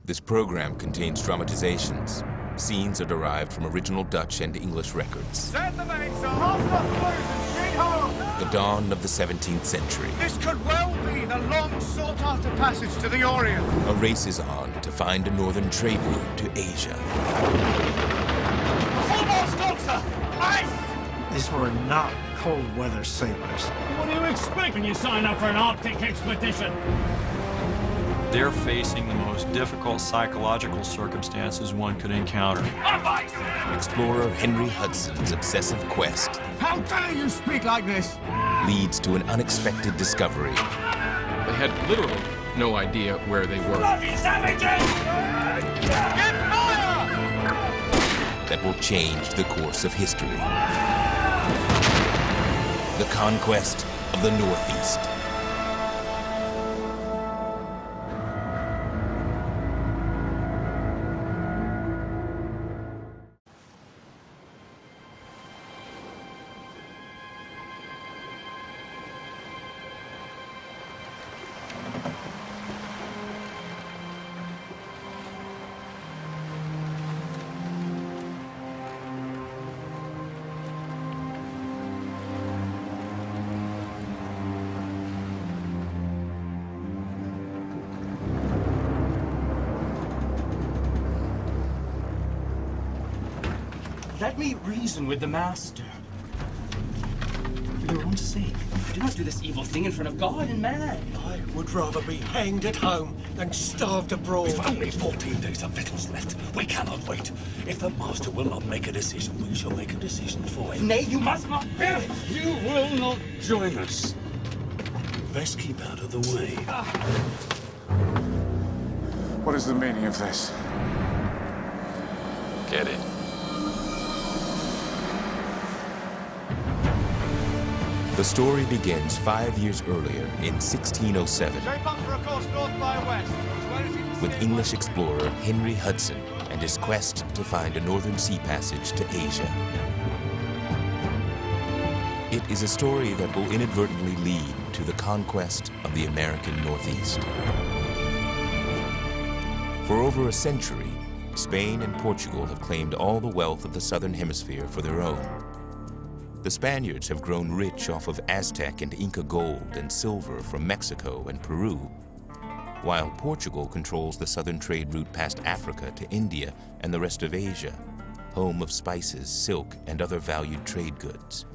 This program contains dramatizations. Scenes are derived from original Dutch and English records. Set the mainsail! Cast off clothes and sheet home! The dawn of the 17th century. This could well be the long sought-after passage to the Orient. A race is on to find a northern trade route to Asia. Full mast on, sir! Ice! These were not cold-weather sailors. What do you expect when you sign up for an Arctic expedition? They're facing the most difficult psychological circumstances one could encounter. Explorer Henry Hudson's obsessive quest How dare you speak like this? leads to an unexpected discovery They had literally no idea where they were. Bloody savages! Get fire! that will change the course of history. The Conquest of the Northeast. Let me reason with the master. For your own sake, do not do this evil thing in front of God and man. I would rather be hanged at home than starved abroad. We've only 14 days of victuals left. We cannot wait. If the master will not make a decision, we shall make a decision for him. Nay, you must not bear it. You will not join us. Best keep out of the way. What is the meaning of this? Get it? The story begins 5 years earlier in 1607 Shape up for a course north by west. with English explorer Henry Hudson and his quest to find a northern sea passage to Asia. It is a story that will inadvertently lead to the conquest of the American Northeast. For over a century, Spain and Portugal have claimed all the wealth of the southern hemisphere for their own. The Spaniards have grown rich off of Aztec and Inca gold and silver from Mexico and Peru, while Portugal controls the southern trade route past Africa to India and the rest of Asia, home of spices, silk, and other valued trade goods.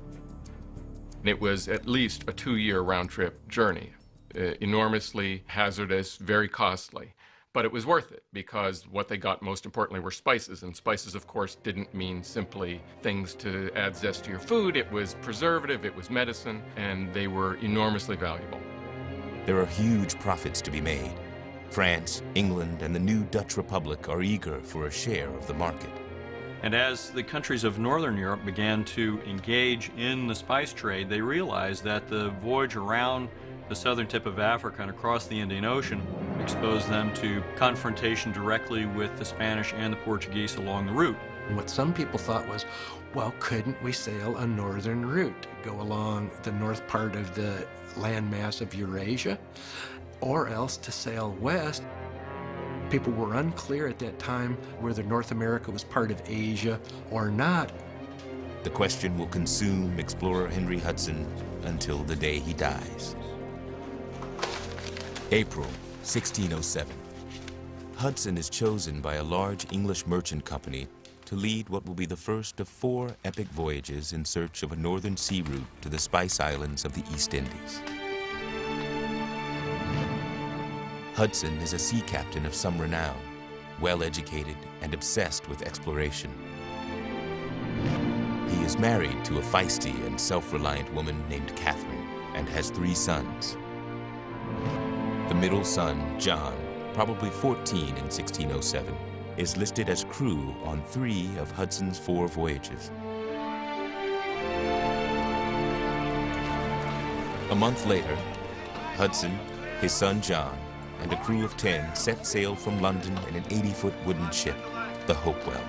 It was at least a 2-year round-trip journey, enormously hazardous, very costly. But it was worth it because what they got most importantly were spices. And spices, of course, didn't mean simply things to add zest to your food. It was preservative, it was medicine, and they were enormously valuable. There are huge profits to be made. France, England, and the new Dutch Republic are eager for a share of the market. And as the countries of Northern Europe began to engage in the spice trade, they realized that the voyage around the southern tip of Africa and across the Indian Ocean exposed them to confrontation directly with the Spanish and the Portuguese along the route. And what some people thought was, well, couldn't we sail a northern route, go along the north part of the landmass of Eurasia, or else to sail west? People were unclear at that time whether North America was part of Asia or not. The question will consume explorer Henry Hudson until the day he dies. April 1607. Hudson is chosen by a large English merchant company to lead what will be the first of 4 epic voyages in search of a northern sea route to the Spice Islands of the East Indies. Hudson is a sea captain of some renown, well-educated and obsessed with exploration. He is married to a feisty and self-reliant woman named Catherine and has 3 sons. The middle son, John, probably 14 in 1607, is listed as crew on 3 of Hudson's 4 voyages. A month later, Hudson, his son John, and a crew of 10 set sail from London in an 80-foot wooden ship, the Hopewell.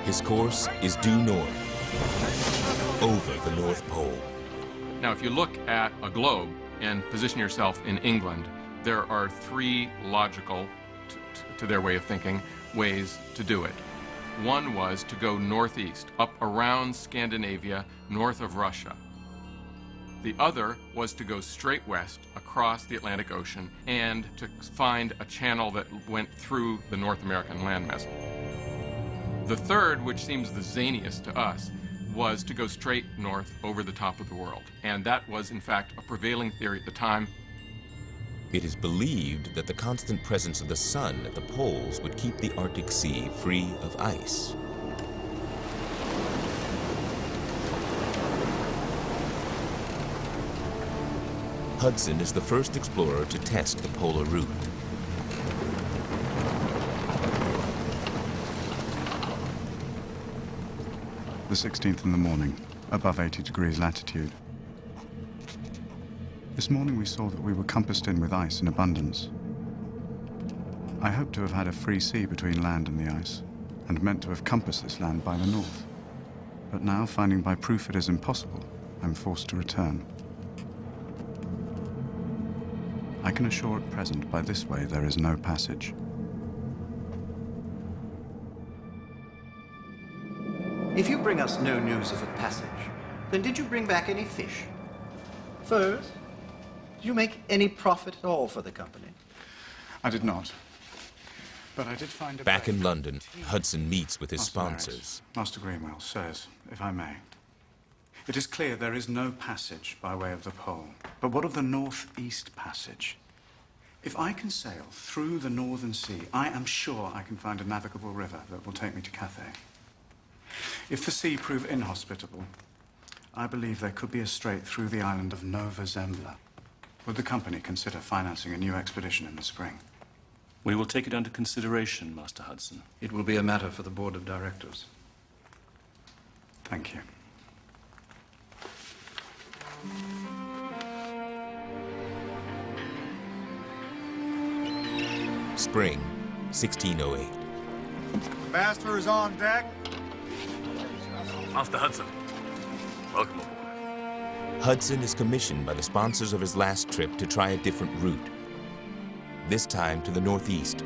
His course is due north, over the North Pole. Now, if you look at a globe and position yourself in England, there are three logical, to their way of thinking, ways to do it. One was to go northeast, up around Scandinavia, north of Russia. The other was to go straight west across the Atlantic Ocean and to find a channel that went through the North American landmass. The third, which seems the zaniest to us, was to go straight north over the top of the world. And that was, in fact, a prevailing theory at the time. It is believed that the constant presence of the sun at the poles would keep the Arctic Sea free of ice. Hudson is the first explorer to test the polar route. The 16th in the morning, above 80 degrees latitude. This morning we saw that we were compassed in with ice in abundance. I hoped to have had a free sea between land and the ice, and meant to have compassed this land by the north. But now, finding by proof it is impossible, I'm forced to return. I can assure at present by this way there is no passage. If you bring us no news of a passage, then did you bring back any fish? Furs? Did you make any profit at all for the company? I did not. But I did find a... Back in London, Hudson meets with his sponsors. Master Greenwell says, if I may, it is clear there is no passage by way of the pole. But what of the northeast passage? If I can sail through the northern sea, I am sure I can find a navigable river that will take me to Cathay. If the sea prove inhospitable, I believe there could be a strait through the island of Nova Zembla. Would the company consider financing a new expedition in the spring? We will take it under consideration, Master Hudson. It will be a matter for the board of directors. Thank you. Spring, 1608. Master is on deck. Master Hudson, welcome aboard. Hudson is commissioned by the sponsors of his last trip to try a different route. This time to the northeast,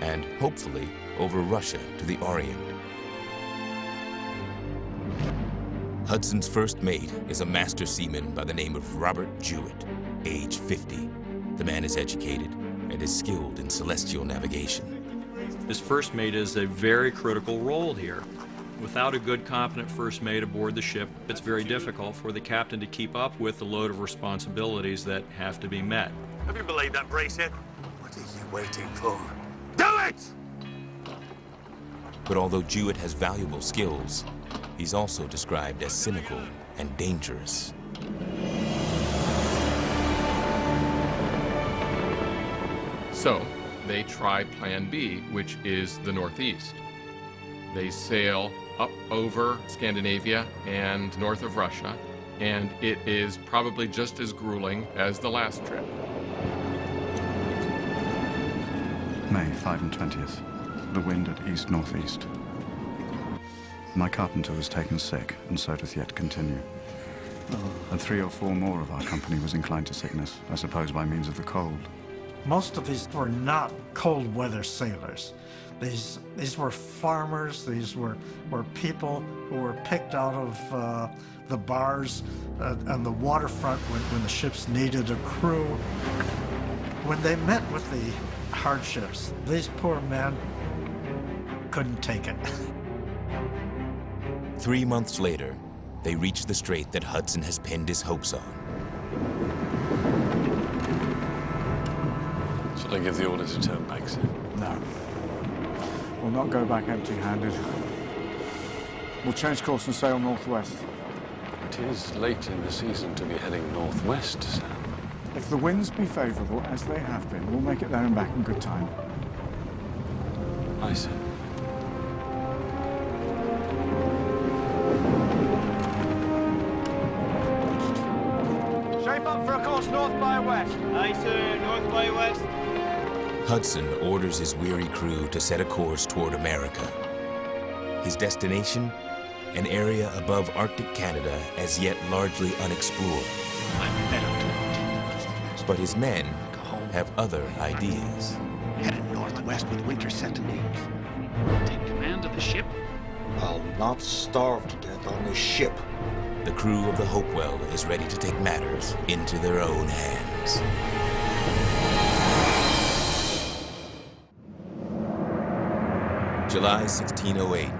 and hopefully over Russia to the Orient. Hudson's first mate is a master seaman by the name of Robert Jewett, age 50. The man is educated and is skilled in celestial navigation. His first mate is a very critical role here. Without a good, competent first mate aboard the ship, it's very difficult for the captain to keep up with the load of responsibilities that have to be met. Have you belayed that brace yet? What are you waiting for? Do it! But although Jewett has valuable skills, he's also described as cynical and dangerous. So they try Plan B, which is the northeast. They sail up over Scandinavia and north of Russia, and it is probably just as grueling as the last trip. May 5 and 20th. The wind at east-northeast. My carpenter was taken sick, and so doth yet continue. And 3 or 4 more of our company was inclined to sickness, I suppose by means of the cold. Most of these were not cold weather sailors. These were farmers. These were people who were picked out of the bars on the waterfront when the ships needed a crew. When they met with the hardships, these poor men couldn't take it. 3 months later, they reach the strait that Hudson has pinned his hopes on. Shall I give the order to turn back, sir? No. We'll not go back empty-handed. We'll change course and sail northwest. It is late in the season to be heading northwest, sir. If the winds be favorable, as they have been, we'll make it there and back in good time. Aye, sir. Shape up for a course north by west. Aye, sir. North by west. Hudson orders his weary crew to set a course toward America. His destination? An area above Arctic Canada as yet largely unexplored. But his men, have other ideas. Headed northwest with winter set to me. Take command of the ship? I'll not starve to death on this ship. The crew of the Hopewell is ready to take matters into their own hands. July 1608.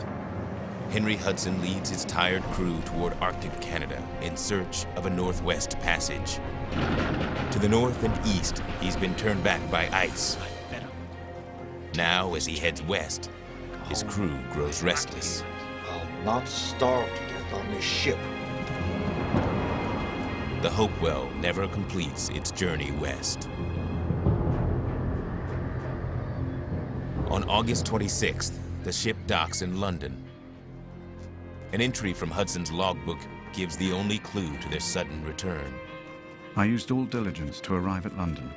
Henry Hudson leads his tired crew toward Arctic Canada in search of a northwest passage. To the north and east, he's been turned back by ice. Now, as he heads west, his crew grows restless. I'll not starve to death on this ship. The Hopewell never completes its journey west. On August 26th, the ship docks in London. An entry from Hudson's logbook gives the only clue to their sudden return. I used all diligence to arrive at London,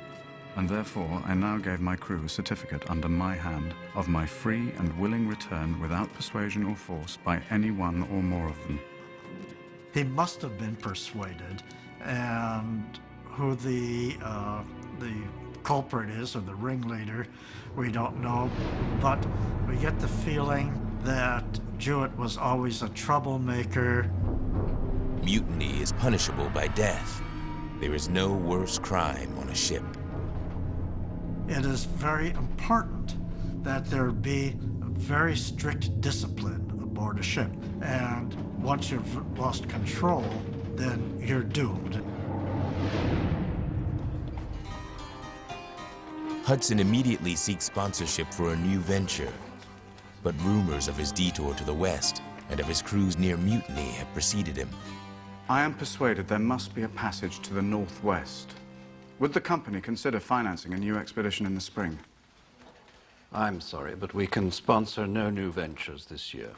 and therefore I now gave my crew a certificate under my hand of my free and willing return without persuasion or force by any one or more of them. He must have been persuaded, and who the culprit is, or the ringleader, we don't know, but we get the feeling that Jewett was always a troublemaker. Mutiny is punishable by death. There is no worse crime on a ship. It is very important that there be very strict discipline aboard a ship, and once you've lost control, then you're doomed. Hudson immediately seeks sponsorship for a new venture, but rumors of his detour to the west and of his crew's near mutiny have preceded him. I am persuaded there must be a passage to the northwest. Would the company consider financing a new expedition in the spring? I'm sorry, but we can sponsor no new ventures this year.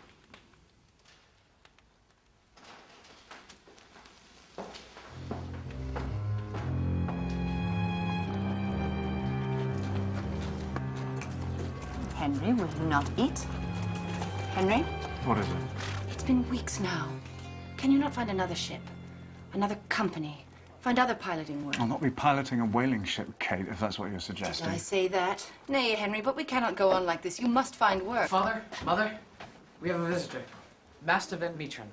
Henry, will you not eat? Henry? What is it? It's been weeks now. Can you not find another ship? Another company? Find other piloting work? I'll not be piloting a whaling ship, Kate, if that's what you're Did suggesting. I say that? Nay, Henry, but we cannot go on like this. You must find work. Father, Mother, we have a visitor. Master Van Meteren.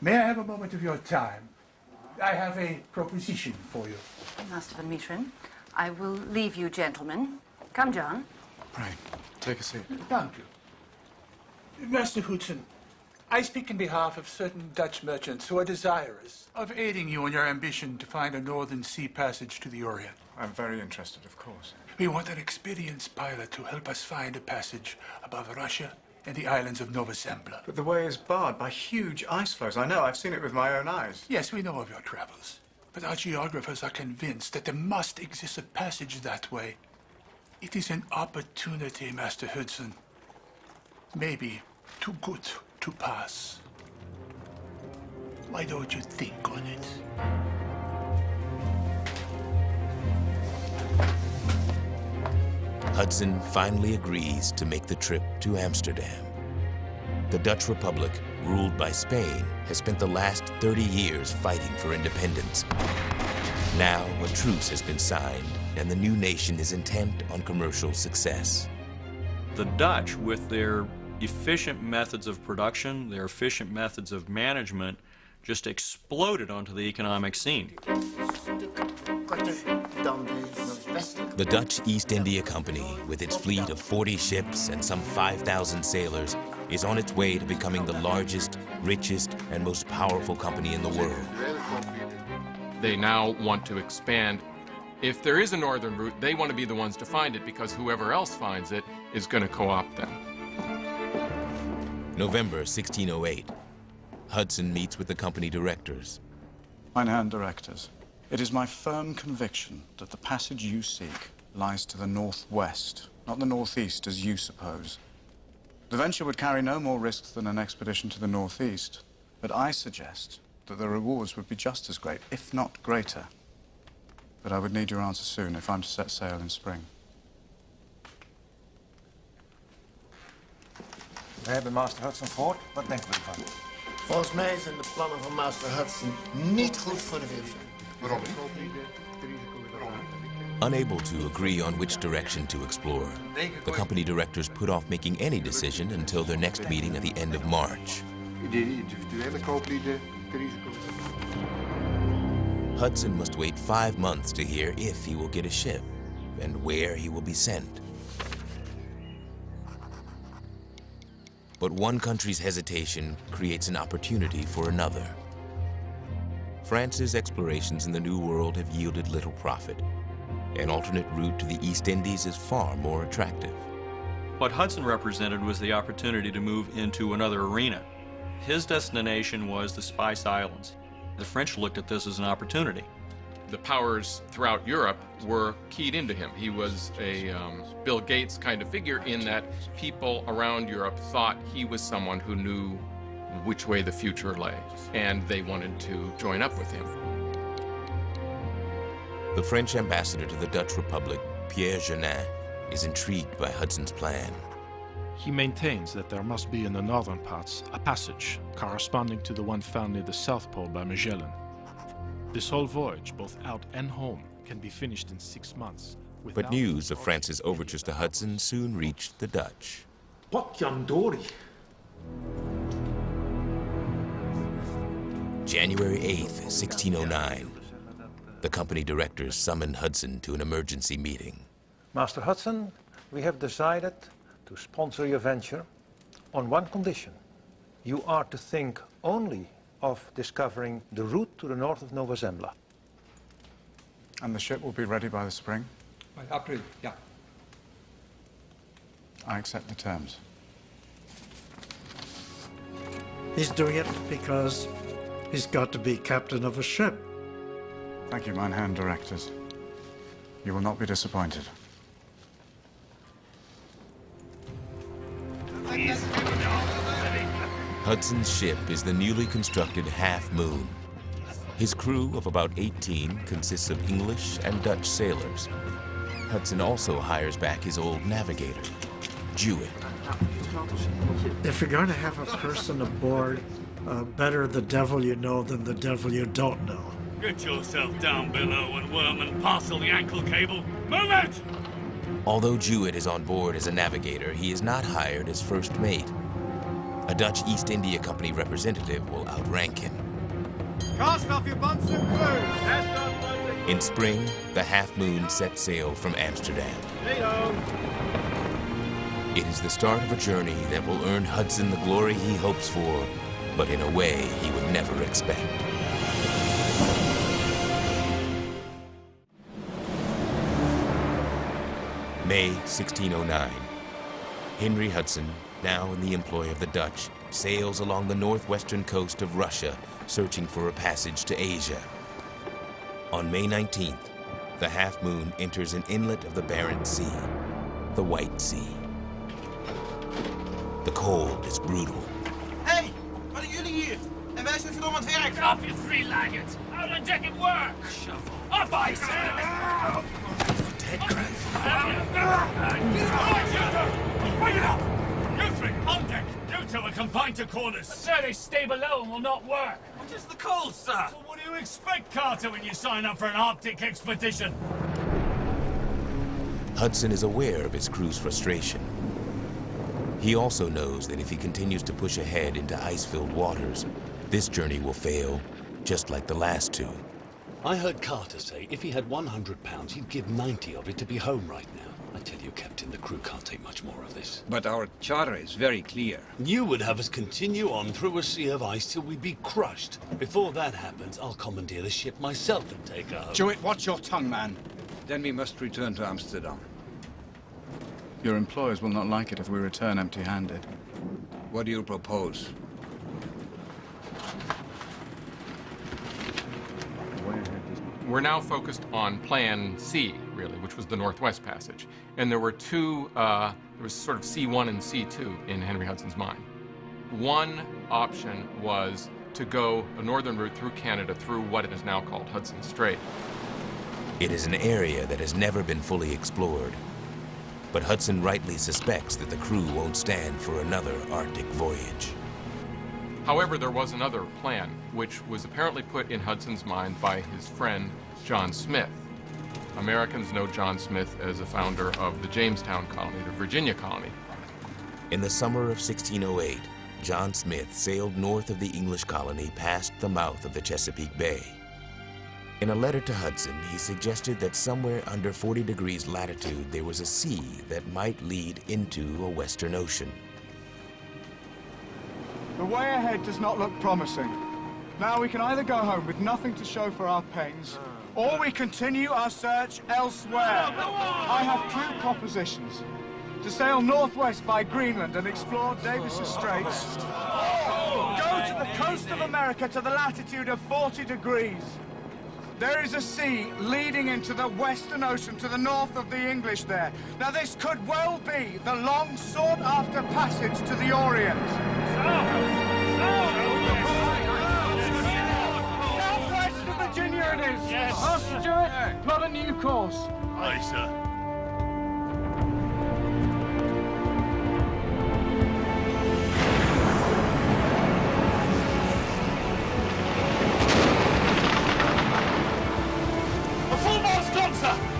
May I have a moment of your time? I have a proposition for you. Master Van Meteren, I will leave you gentlemen. Come, John. Pray, take a seat. Thank you. Master Hudson, I speak on behalf of certain Dutch merchants who are desirous of aiding you in your ambition to find a northern sea passage to the Orient. I'm very interested, of course. We want an experienced pilot to help us find a passage above Russia and the islands of Nova Zembla. But the way is barred by huge ice floes. I know, I've seen it with my own eyes. Yes, we know of your travels. But our geographers are convinced that there must exist a passage that way. It is an opportunity, Master Hudson. Maybe too good to pass. Why don't you think on it? Hudson finally agrees to make the trip to Amsterdam. The Dutch Republic, ruled by Spain, has spent the last 30 years fighting for independence. Now, a truce has been signed, and the new nation is intent on commercial success. The Dutch, with their efficient methods of production, their efficient methods of management, just exploded onto the economic scene. The Dutch East India Company, with its fleet of 40 ships and some 5,000 sailors, is on its way to becoming the largest, richest, and most powerful company in the world. They now want to expand. If there is a northern route, they want to be the ones to find it because whoever else finds it is going to co-opt them. November 1608. Hudson meets with the company directors. Mein Herren directors, it is my firm conviction that the passage you seek lies to the northwest, not the northeast as you suppose. The venture would carry no more risks than an expedition to the northeast, but I suggest that the rewards would be just as great, if not greater. But I would need your answer soon if I'm to set sail in spring. We hebben Master Hudson gehoord. Wat denken we ervan? Volgens mij zijn de plannen van Master Hudson niet goed voor de wereld. Waarom? Unable to agree on which direction to explore, the company directors put off making any decision until their next meeting at the end of March. Hudson must wait 5 months to hear if he will get a ship and where he will be sent. But one country's hesitation creates an opportunity for another. France's explorations in the New World have yielded little profit. An alternate route to the East Indies is far more attractive. What Hudson represented was the opportunity to move into another arena. His destination was the Spice Islands. The French looked at this as an opportunity. The powers throughout Europe were keyed into him. He was a Bill Gates kind of figure in that people around Europe thought he was someone who knew which way the future lay, and they wanted to join up with him. The French ambassador to the Dutch Republic, Pierre Genin, is intrigued by Hudson's plan. He maintains that there must be in the northern parts a passage corresponding to the one found near the South Pole by Magellan. This whole voyage, both out and home, can be finished in 6 months. But news of France's overtures to Hudson soon reached the Dutch. January 8th, 1609. The company directors summoned Hudson to an emergency meeting. Master Hudson, we have decided to sponsor your venture on one condition. You are to think only of discovering the route to the north of Nova Zembla. And the ship will be ready by the spring? By April, yeah. I accept the terms. He's doing it because he's got to be captain of a ship. Thank you, mine hand directors. You will not be disappointed. Hudson's ship is the newly constructed Half Moon. His crew of about 18 consists of English and Dutch sailors. Hudson also hires back his old navigator, Jewett. If you're going to have a person aboard, better the devil you know than the devil you don't know. Get yourself down below and worm and parcel the ankle cable. Move it! Although Jewett is on board as a navigator, he is not hired as first mate. A Dutch East India Company representative will outrank him. Cast off your Bunsen crew! In spring, the Half Moon set sail from Amsterdam. It is the start of a journey that will earn Hudson the glory he hopes for, but in a way he would never expect. May 1609. Henry Hudson, now in the employ of the Dutch, sails along the northwestern coast of Russia, searching for a passage to Asia. On May 19th, the Half Moon enters an inlet of the Barents Sea, the White Sea. The cold is brutal. Hey, wat doen jullie hier? En wij zijn verdomme aan het werk. Drop you three-legged! Out on deck at work! Shovel! Up, I say! Bring it up! You three, on deck! You two are confined to corners. Sir, they stay below and will not work. What is the cold, sir? Well, what do you expect, Carter, when you sign up for an Arctic expedition? Hudson is aware of his crew's frustration. He also knows that if he continues to push ahead into ice-filled waters, this journey will fail, just like the last two. I heard Carter say if he had £100, he'd give 90 of it to be home right now. I tell you, Captain, the crew can't take much more of this. But our charter is very clear. You would have us continue on through a sea of ice till we'd be crushed. Before that happens, I'll commandeer the ship myself and take her home. Jewett, watch your tongue, man. Then we must return to Amsterdam. Your employers will not like it if we return empty-handed. What do you propose? We're now focused on Plan C, really, which was the Northwest Passage. And there were two, there was sort of C1 and C2 in Henry Hudson's mind. One option was to go a northern route through Canada through what it is now called Hudson Strait. It is an area that has never been fully explored. But Hudson rightly suspects that the crew won't stand for another Arctic voyage. However, there was another plan, which was apparently put in Hudson's mind by his friend, John Smith. Americans know John Smith as a founder of the Jamestown colony, the Virginia colony. In the summer of 1608, John Smith sailed north of the English colony past the mouth of the Chesapeake Bay. In a letter to Hudson, he suggested that somewhere under 40 degrees latitude there was a sea that might lead into a Western Ocean. The way ahead does not look promising. Now we can either go home with nothing to show for our pains, or we continue our search elsewhere. I have two propositions. To sail northwest by Greenland and explore Davis's Straits. Go to the coast of America to the latitude of 40 degrees. There is a sea leading into the Western Ocean to the north of the English there. Now this could well be the long sought-after passage to the Orient. Southwest of Virginia it is. Yes. Master Stewart, plot a new course. Aye, sir.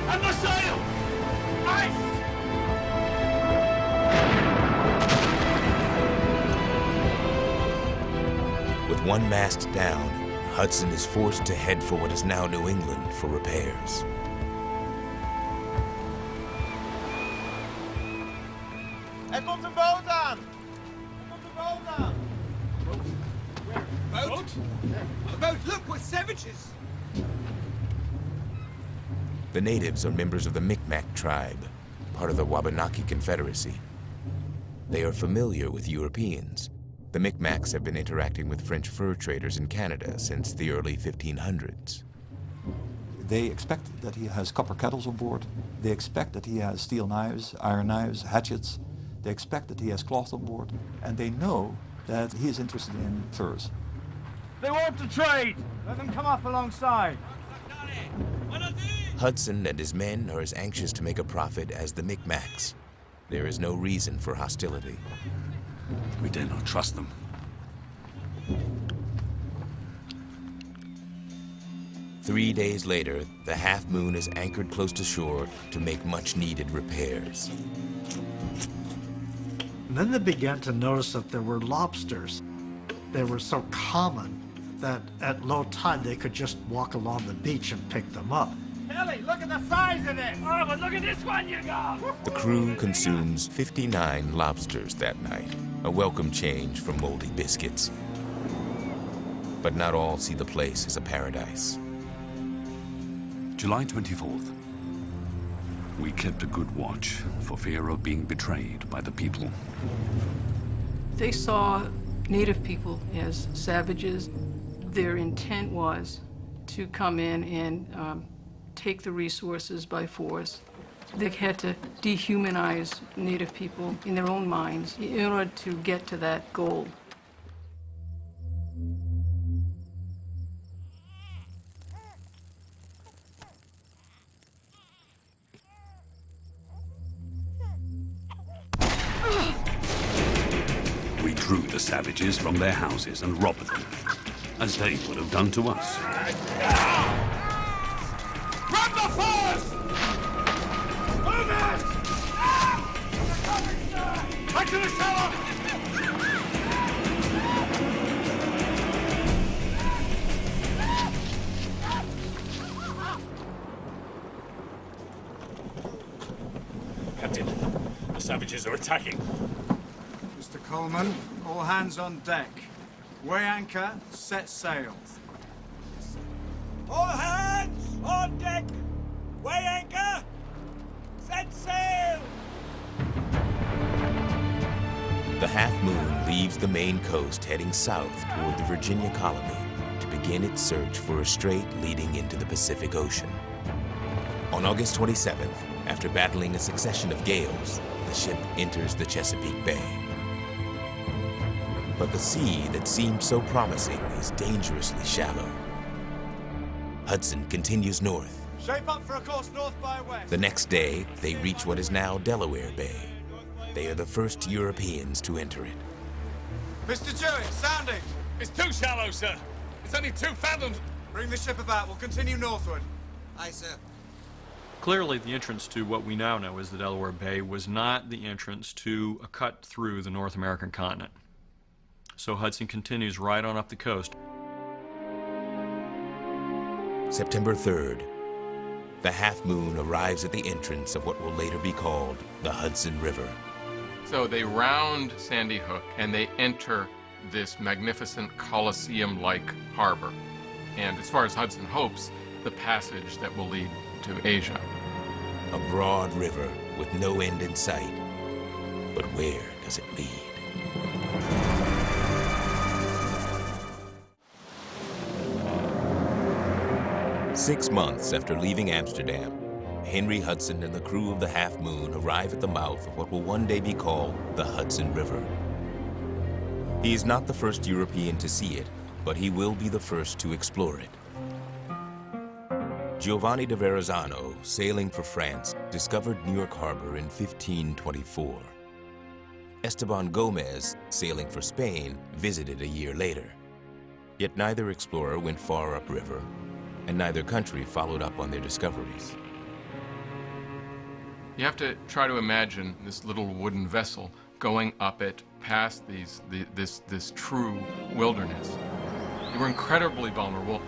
And the sail! Ice! With one mast down, Hudson is forced to head for what is now New England for repairs. Er komt een boot aan! Er komt een boot aan! Boat? A boat, look, we're savages! The natives are members of the Micmac tribe, part of the Wabanaki Confederacy. They are familiar with Europeans. The Micmacs have been interacting with French fur traders in Canada since the early 1500s. They expect that he has copper kettles on board. They expect that he has steel knives, iron knives, hatchets. They expect that he has cloth on board. And they know that he is interested in furs. They want to trade. Let them come up alongside. Hudson and his men are as anxious to make a profit as the Micmacs. There is no reason for hostility. We dare not trust them. Three days later, the Half Moon is anchored close to shore to make much-needed repairs. And then they began to notice that there were lobsters. They were so common that at low tide they could just walk along the beach and pick them up. Ellie, look at the size of it! Oh, but look at this one you got! The crew consumes 59 lobsters that night, a welcome change from moldy biscuits. But not all see the place as a paradise. July 24th. We kept a good watch for fear of being betrayed by the people. They saw native people as savages. Their intent was to come in and take the resources by force. They had to dehumanize native people in their own minds in order to get to that goal. We drew the savages from their houses and robbed them, as they would have done to us. Grab the furs! Move it! Back to the cellar! Captain, the savages are attacking. Mr. Coleman, all hands on deck. Weigh anchor, set sail. All hands on deck! Weigh anchor! Set sail! The Half Moon leaves the Maine coast heading south toward the Virginia colony to begin its search for a strait leading into the Pacific Ocean. On August 27th, after battling a succession of gales, the ship enters the Chesapeake Bay. But the sea that seemed so promising is dangerously shallow. Hudson continues north. Shape up for a course north by west. The next day, they reach what is now Delaware Bay. They are the first Europeans to enter it. Mr. Jewett, sounding. It's too shallow, sir. It's only 2 fathoms. Bring the ship about. We'll continue northward. Aye, sir. Clearly, the entrance to what we now know as the Delaware Bay was not the entrance to a cut through the North American continent. So Hudson continues right on up the coast. September 3rd, the Half Moon arrives at the entrance of what will later be called the Hudson River. So they round Sandy Hook and they enter this magnificent Colosseum-like harbor. And as far as Hudson hopes, the passage that will lead to Asia. A broad river with no end in sight. But where does it lead? Six months after leaving Amsterdam, Henry Hudson and the crew of the Half Moon arrive at the mouth of what will one day be called the Hudson River. He is not the first European to see it, but he will be the first to explore it. Giovanni de Verrazzano, sailing for France, discovered New York Harbor in 1524. Esteban Gomez, sailing for Spain, visited a year later. Yet neither explorer went far upriver, and neither country followed up on their discoveries. You have to try to imagine this little wooden vessel going up it past this true wilderness. They were incredibly vulnerable.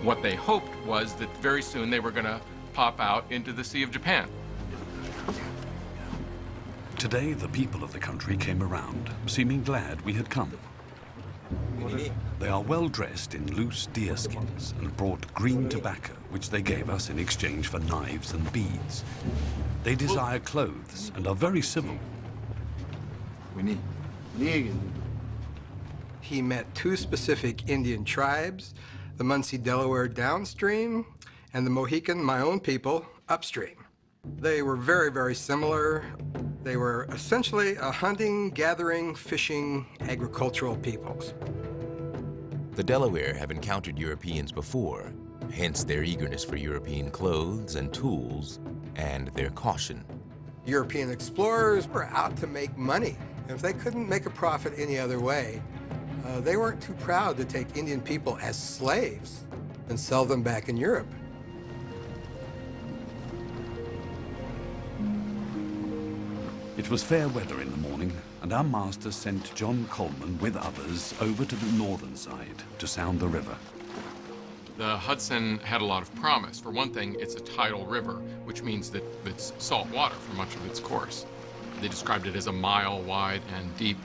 What they hoped was that very soon they were going to pop out into the Sea of Japan. Today, the people of the country came around, seeming glad we had come. They are well dressed in loose deerskins and brought green tobacco, which they gave us in exchange for knives and beads. They desire clothes and are very civil. He met two specific Indian tribes, the Munsee Delaware downstream and the Mohican, my own people, upstream. They were very, very similar. They were essentially a hunting, gathering, fishing, agricultural peoples. The Delaware have encountered Europeans before, hence their eagerness for European clothes and tools, and their caution. European explorers were out to make money. If they couldn't make a profit any other way, they weren't too proud to take Indian people as slaves and sell them back in Europe. It was fair weather in the morning, and our master sent John Coleman with others over to the northern side to sound the river. The Hudson had a lot of promise. For one thing, it's a tidal river, which means that it's salt water for much of its course. They described it as a mile wide and deep.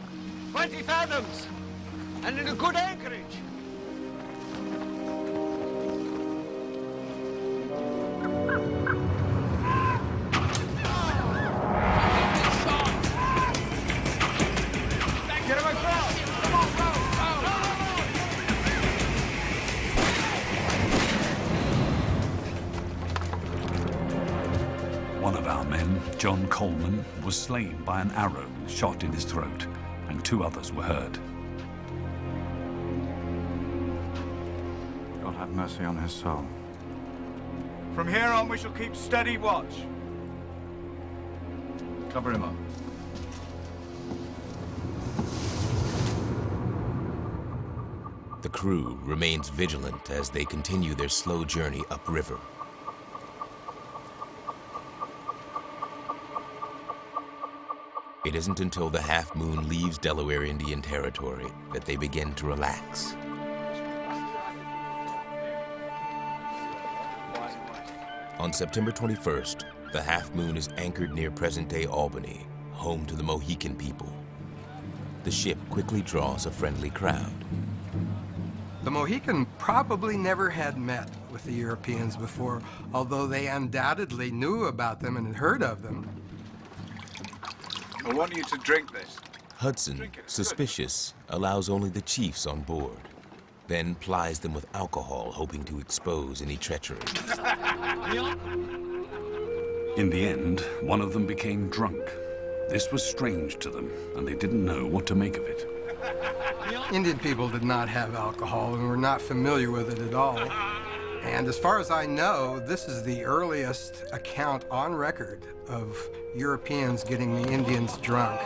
20 fathoms, and in a good anchorage. One of our men, John Coleman, was slain by an arrow shot in his throat, and two others were hurt. God have mercy on his soul. From here on, we shall keep steady watch. Cover him up. The crew remains vigilant as they continue their slow journey upriver. It isn't until the Half Moon leaves Delaware Indian Territory that they begin to relax. On September 21st, the Half Moon is anchored near present-day Albany, home to the Mohican people. The ship quickly draws a friendly crowd. The Mohican probably never had met with the Europeans before, although they undoubtedly knew about them and had heard of them. I want you to drink this. Hudson, suspicious, allows only the chiefs on board, then plies them with alcohol, hoping to expose any treachery. In the end, one of them became drunk. This was strange to them, and they didn't know what to make of it. Indian people did not have alcohol and were not familiar with it at all. And as far as I know, this is the earliest account on record of Europeans getting the Indians drunk.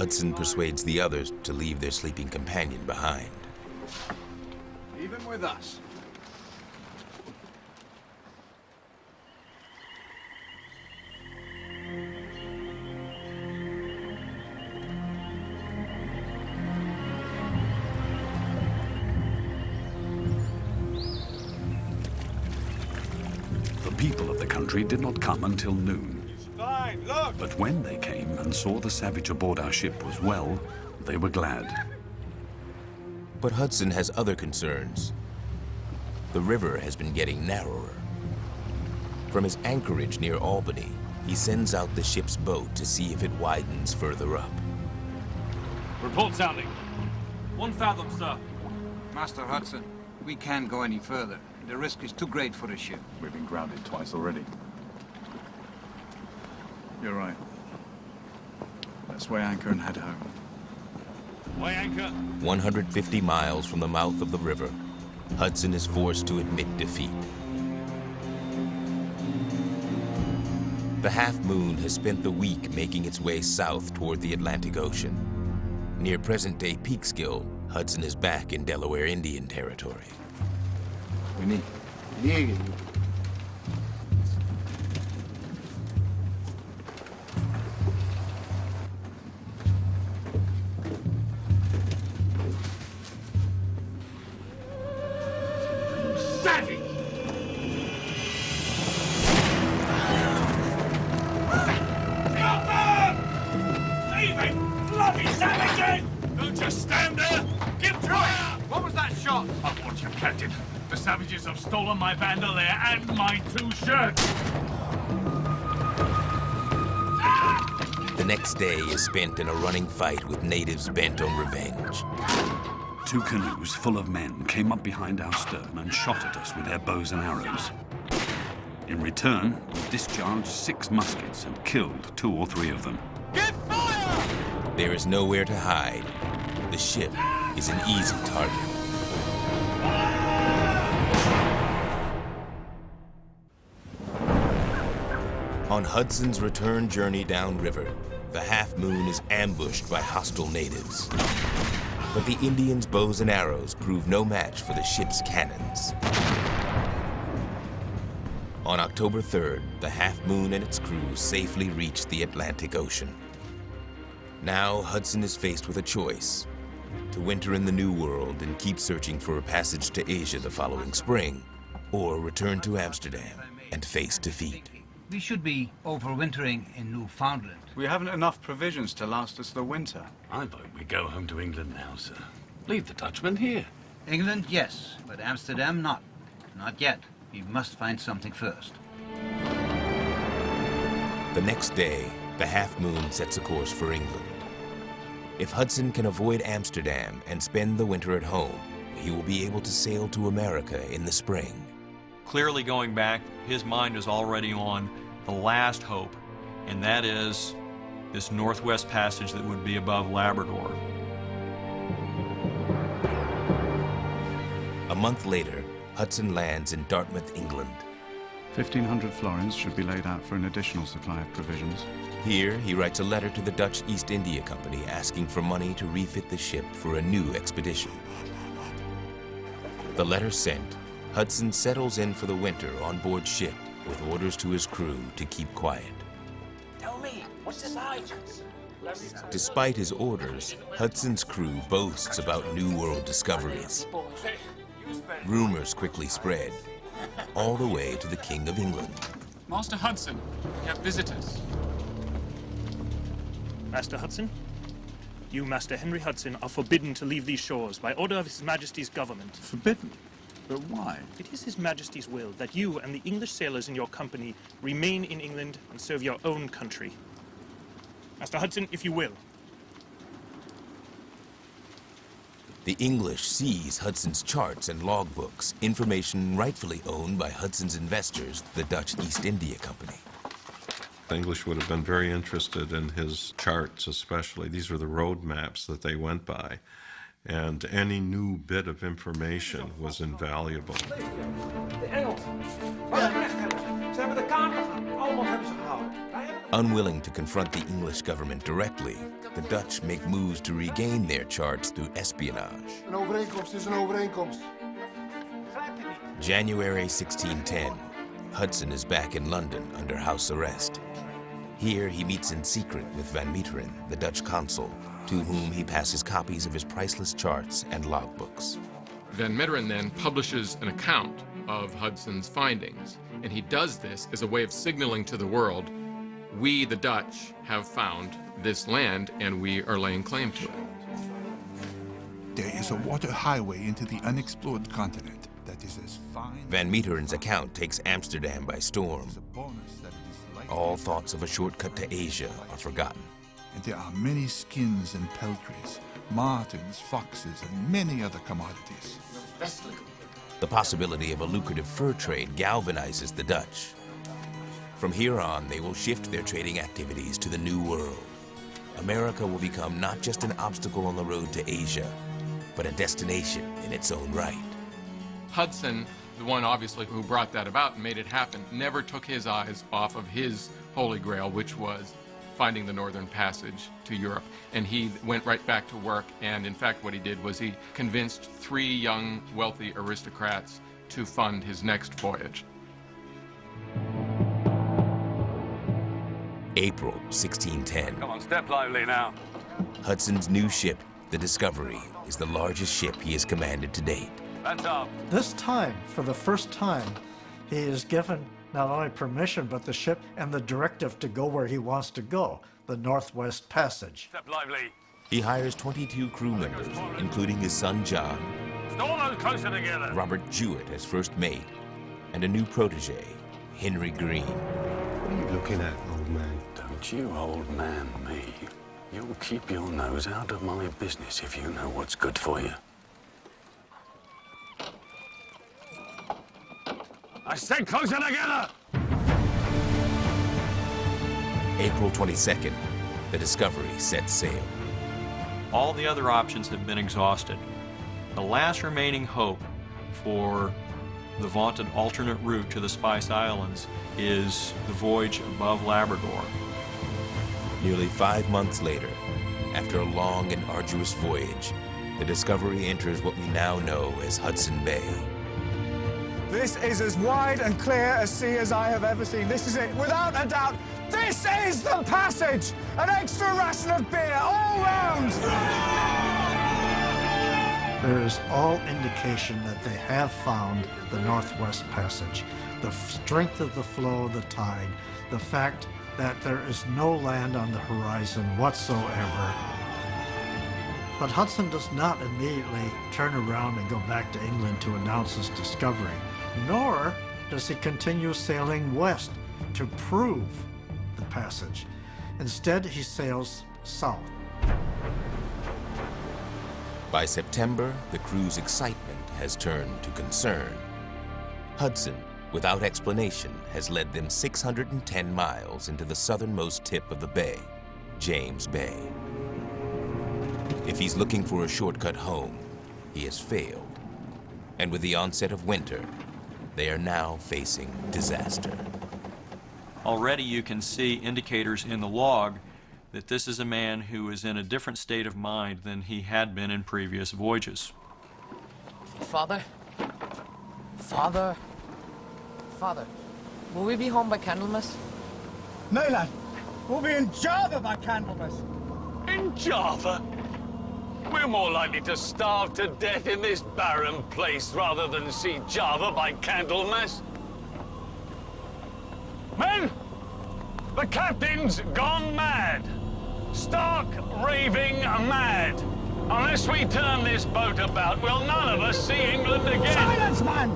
Hudson persuades the others to leave their sleeping companion behind. Even with us. The people of the country did not come until noon. Fine, look! But when they came and saw the savage aboard our ship was well, they were glad. But Hudson has other concerns. The river has been getting narrower. From his anchorage near Albany, he sends out the ship's boat to see if it widens further up. Report sounding. 1 fathom, sir. Master Hudson, we can't go any further. The risk is too great for the ship. We've been grounded twice already. You're right. Let's weigh anchor and head home. Weigh anchor. 150 miles from the mouth of the river, Hudson is forced to admit defeat. The Half Moon has spent the week making its way south toward the Atlantic Ocean. Near present-day Peekskill, Hudson is back in Delaware Indian Territory. Savage! Leaving! Bloody savages! Don't just stand there! Give fire! What was that shot? I want you captain. The savages have stolen my bandolier and my 2 shirts. The next day is spent in a running fight with natives bent on revenge. 2 canoes full of men came up behind our stern and shot at us with their bows and arrows. In return, we discharged 6 muskets and killed 2 or 3 of them. There is nowhere to hide. The ship is an easy target. On Hudson's return journey downriver, the Half Moon is ambushed by hostile natives. But the Indians' bows and arrows prove no match for the ship's cannons. On October 3rd, the Half Moon and its crew safely reached the Atlantic Ocean. Now Hudson is faced with a choice: to winter in the New World and keep searching for a passage to Asia the following spring, or return to Amsterdam and face defeat. We should be overwintering in Newfoundland. We haven't enough provisions to last us the winter. I vote we go home to England now, sir. Leave the Dutchmen here. England, yes, but Amsterdam, not. Not yet. We must find something first. The next day, the Half Moon sets a course for England. If Hudson can avoid Amsterdam and spend the winter at home, he will be able to sail to America in the spring. Clearly going back, his mind is already on the last hope, and that is this northwest passage that would be above Labrador. A month later, Hudson lands in Dartmouth, England. 1,500 florins should be laid out for an additional supply of provisions. Here, he writes a letter to the Dutch East India Company asking for money to refit the ship for a new expedition. The letter sent, Hudson settles in for the winter on board ship with orders to his crew to keep quiet. Tell me, what's this out? Despite his orders, Hudson's crew boasts about New World discoveries. Rumors quickly spread, all the way to the King of England. Master Hudson, we have visitors. Master Hudson, you, Master Henry Hudson, are forbidden to leave these shores by order of His Majesty's government. Forbidden? But why? It is His Majesty's will that you and the English sailors in your company remain in England and serve your own country. Master Hudson, if you will. The English seize Hudson's charts and logbooks, information rightfully owned by Hudson's investors, the Dutch East India Company. The English would have been very interested in his charts especially. These were the road maps that they went by. and any new bit of information was invaluable. Unwilling to confront the English government directly, the Dutch make moves to regain their charts through espionage. Een overeenkomst is een overeenkomst. January 1610, Hudson is back in London under house arrest. Here he meets in secret with Van Meteren, the Dutch consul, to whom he passes copies of his priceless charts and logbooks. Van Meteren then publishes an account of Hudson's findings, and he does this as a way of signaling to the world, we, the Dutch, have found this land and we are laying claim to it. There is a water highway into the unexplored continent that is as fine... Van Meteren's account takes Amsterdam by storm. All thoughts of a shortcut to Asia are forgotten. And there are many skins and peltries, martens, foxes, and many other commodities. The possibility of a lucrative fur trade galvanizes the Dutch. From here on, they will shift their trading activities to the New World. America will become not just an obstacle on the road to Asia, but a destination in its own right. Hudson, the one obviously who brought that about and made it happen, never took his eyes off of his holy grail, which was finding the Northern Passage to Europe. And he went right back to work, and in fact what he did was he convinced 3 young, wealthy aristocrats to fund his next voyage. April 1610. Come on, step lively now. Hudson's new ship, the Discovery, is the largest ship he has commanded to date. That's up. This time, for the first time, he is given not only permission, but the ship and the directive to go where he wants to go, the Northwest Passage. Step lively. He hires 22 crew members, including his son John, Stall those closer together. Robert Jewett as first mate, and a new protege, Henry Green. What are you looking at, old man? Don't you old man me. You'll keep your nose out of my business if you know what's good for you. I said closer together! April 22nd, the Discovery sets sail. All the other options have been exhausted. The last remaining hope for the vaunted alternate route to the Spice Islands is the voyage above Labrador. Nearly 5 months later, after a long and arduous voyage, the Discovery enters what we now know as Hudson Bay. This is as wide and clear a sea as I have ever seen. This is it, without a doubt. This is the passage! An extra ration of beer all round! There is all indication that they have found the Northwest Passage. The strength of the flow of the tide, the fact that there is no land on the horizon whatsoever. But Hudson does not immediately turn around and go back to England to announce his discovery, nor does he continue sailing west to prove the passage. Instead, he sails south. By September, the crew's excitement has turned to concern. Hudson, without explanation, has led them 610 miles into the southernmost tip of the bay, James Bay. If he's looking for a shortcut home, he has failed. And with the onset of winter, they are now facing disaster. Already you can see indicators in the log that this is a man who is in a different state of mind than he had been in previous voyages. Father? Father? Father, will we be home by Candlemas? No, lad. We'll be in Java by Candlemas. In Java? We're more likely to starve to death in this barren place rather than see Java by Candlemas. Men! The captain's gone mad. Stark raving mad. Unless we turn this boat about, we'll none of us see England again. Silence, man!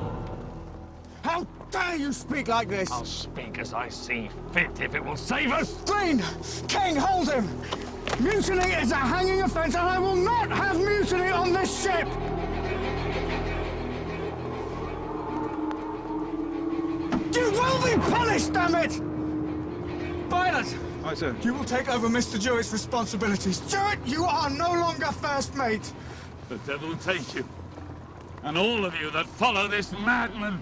How dare you speak like this? I'll speak as I see fit if it will save us. Green! King, hold him! Mutiny is a hanging offence, and I will not have mutiny on this ship! You will be punished, damn it! Violet! Aye, sir. You will take over Mr. Jewett's responsibilities. Jewett, you are no longer first mate. The devil take you. And all of you that follow this madman.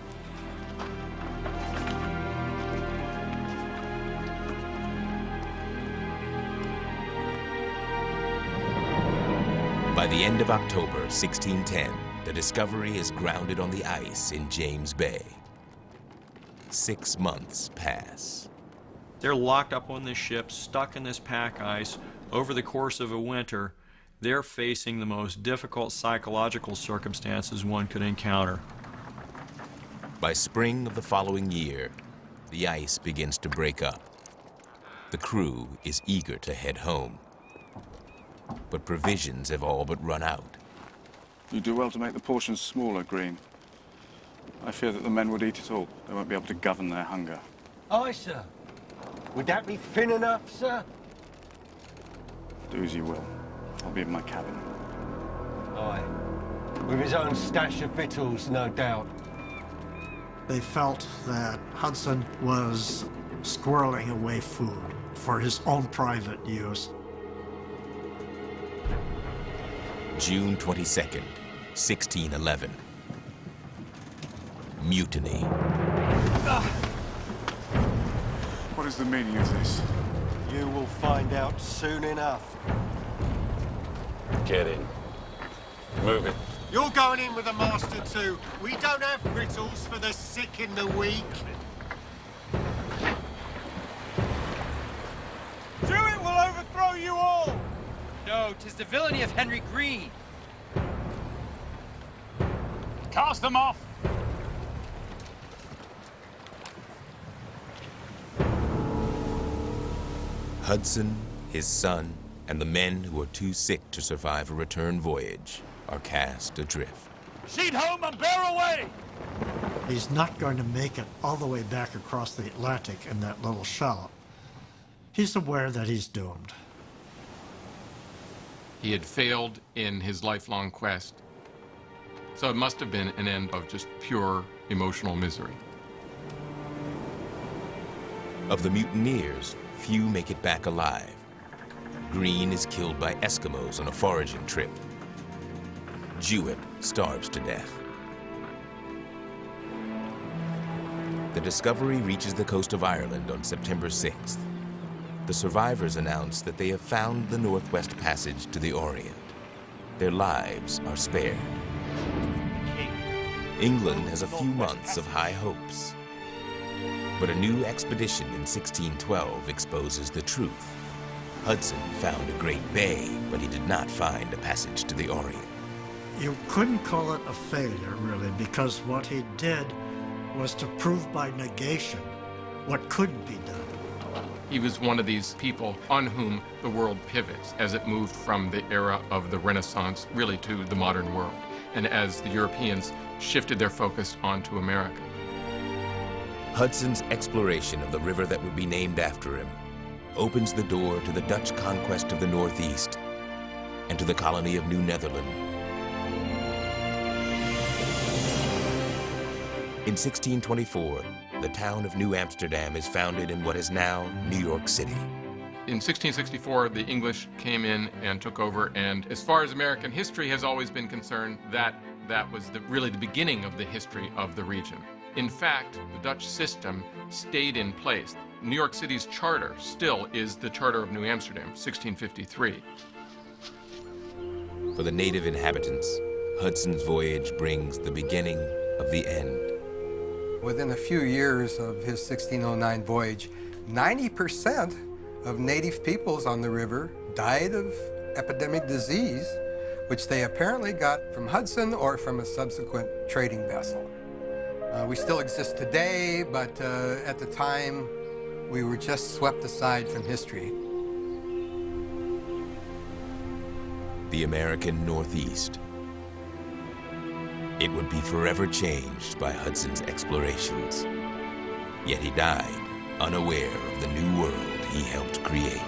By the end of October 1610, the Discovery is grounded on the ice in James Bay. 6 months pass. They're locked up on this ship, stuck in this pack ice. Over the course of a winter, they're facing the most difficult psychological circumstances one could encounter. By spring of the following year, the ice begins to break up. The crew is eager to head home. But provisions have all but run out. You do well to make the portions smaller, Green. I fear that the men would eat it all. They won't be able to govern their hunger. Aye, sir. Would that be thin enough, sir? Do as you will. I'll be in my cabin. Aye. With his own stash of victuals, no doubt. They felt that Hudson was squirreling away food for his own private use. June 22nd, 1611. Mutiny. What is the meaning of this? You will find out soon enough. Get in. Move it. You're going in with the master too. We don't have victuals for the sick and the weak. Druid will overthrow you all! No, 'tis the villainy of Henry Green. Cast them off! Hudson, his son, and the men who are too sick to survive a return voyage are cast adrift. Sheet home and bear away! He's not going to make it all the way back across the Atlantic in that little shallop. He's aware that he's doomed. He had failed in his lifelong quest. So it must have been an end of just pure emotional misery. Of the mutineers, few make it back alive. Green is killed by Eskimos on a foraging trip. Jewett starves to death. The Discovery reaches the coast of Ireland on September 6th. The survivors announce that they have found the Northwest Passage to the Orient. Their lives are spared. England has a few months of high hopes. But a new expedition in 1612 exposes the truth. Hudson found a great bay, but he did not find a passage to the Orient. You couldn't call it a failure, really, because what he did was to prove by negation what couldn't be done. He was one of these people on whom the world pivots as it moved from the era of the Renaissance really to the modern world, and as the Europeans shifted their focus onto America. Hudson's exploration of the river that would be named after him opens the door to the Dutch conquest of the Northeast and to the colony of New Netherland. In 1624, the town of New Amsterdam is founded in what is now New York City. In 1664, the English came in and took over, and as far as American history has always been concerned, that was really the beginning of the history of the region. In fact, the Dutch system stayed in place. New York City's charter still is the Charter of New Amsterdam, 1653. For the native inhabitants, Hudson's voyage brings the beginning of the end. Within a few years of his 1609 voyage, 90% of native peoples on the river died of epidemic disease, which they apparently got from Hudson or from a subsequent trading vessel. We still exist today, but at the time, we were just swept aside from history. The American Northeast. It would be forever changed by Hudson's explorations. Yet he died unaware of the new world he helped create.